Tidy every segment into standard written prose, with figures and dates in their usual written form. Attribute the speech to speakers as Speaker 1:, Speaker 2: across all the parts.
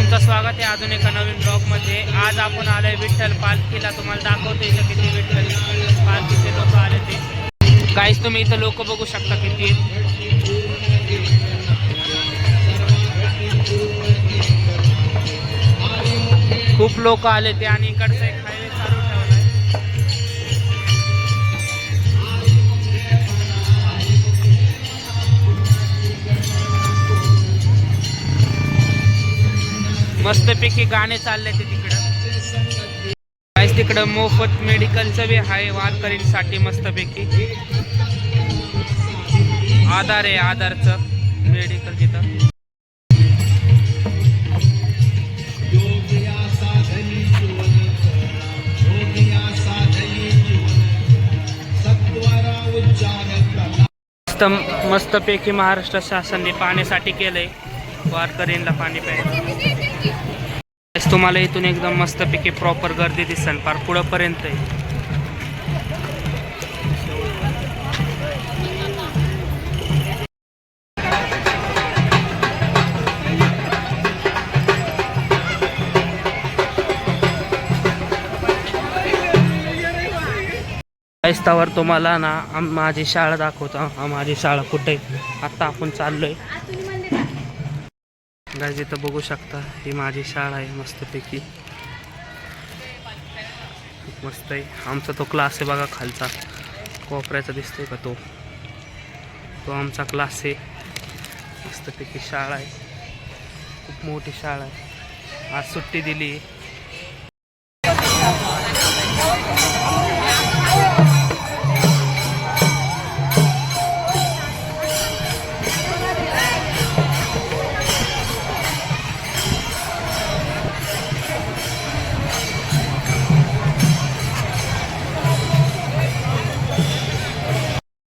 Speaker 1: तुमचं स्वागत आहे अजून एका नवीन ब्लॉगमध्ये। आज आपण आलोय विठ्ठल पालखीला। तुम्हाला दाखवते इथं किती विठ्ठल पालखीचे लोक आले ते। गाईस तुम्ही इथं लोक बघू शकता किती खूप लोक आले ते आणि इकडचं एक हायवे चालू ठेवलाय। मस्तपैकी गाणे चालले ते तिकडं। गाईस तिकडं मोफत मेडिकलचं बी आहे वारकरींसाठी। मस्तपैकी आधार आहे, आधारचं मेडिकल तिथं। मस्तपैकी महाराष्ट्र शासनाने पाण्यासाठी केलंय वारकरींना पाणी प्यायला। तुम्हाला इथून एकदम मस्तपैकी प्रॉपर गर्दी दिसन पार पुढंपर्यंत आहे। रस्त्यावर तुम्हाला ना माझी शाळा दाखवतो। माझी शाळा कुठे आता आपण चाललोय गाईज। इथं बघू शकता ही माझी शाळा आहे मस्तपैकी, खूप मस्त आहे। आमचा तो क्लास आहे बघा खालचा कोपऱ्याचा दिसतोय का, तो आमचा क्लास आहे। मस्तपैकी शाळा आहे, खूप मोठी शाळा आहे। आज सुट्टी दिली।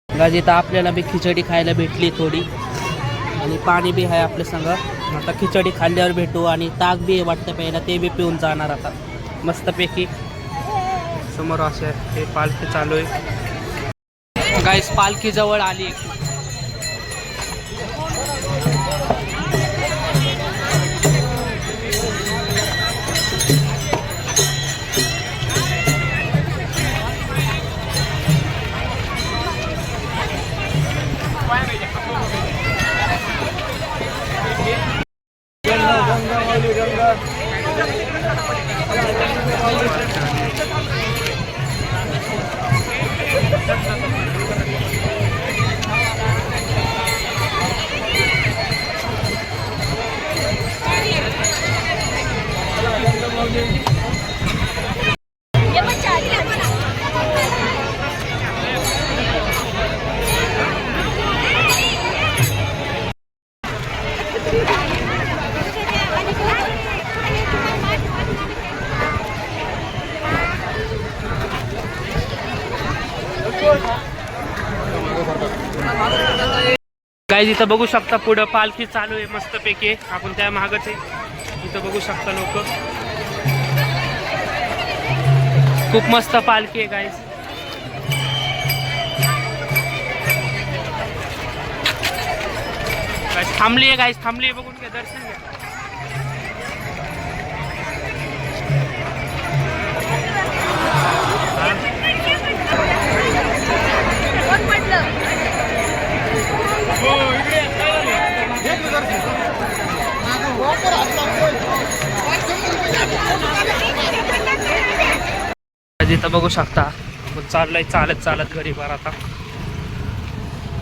Speaker 1: गाजी तर आपल्याला बी खिचडी खायला भेटली थोडी आणि पाणी बी आहे आपल्या संग। आता खिचडी खाल्ल्यावर भेटू आणि ताक बी वाटतं प्यायला, ते बी पिऊन जाणार आता मस्तपैकी। समोर असे हे पालखी चालू आहे गाईस, पालखी जवळ आली। गाईज इथं बघू शकता पुढं पालखी चालू आहे मस्तपैकी, आपण त्या मागच आहे। इथं बघू शकता लोक, खूप मस्त पालखी आहे गाईज। थांबली आहे गाईज, थांबली आहे, बघून घ्या, दर्शन घ्या। इथं बघू शकता चाललंय चालत चालत घरी बार। आता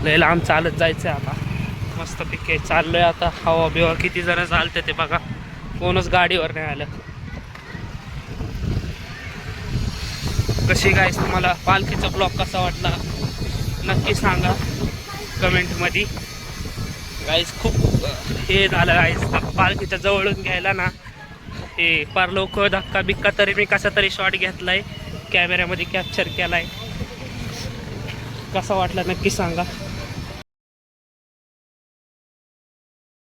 Speaker 1: लय लांब चालत जायचंय आता मस्तपैकी चाललोय आता। हवा बिवा किती जण चालते ते बघा, कोणच गाडीवर नाही आलं। कशी गाईस तुम्हाला पालखीचा ब्लॉग कसा वाटला नक्की सांगा कमेंटमध्ये गाईस। खूप हे झालं गाईस, पालखीच्या जवळून घ्यायला ना हे फार लोक धक्का बिक्का, तरी मी कसा तरी शॉट घेतलाय, कॅमेऱ्यामध्ये कॅप्चर केलाय। कसा वाटला नक्की सांगा।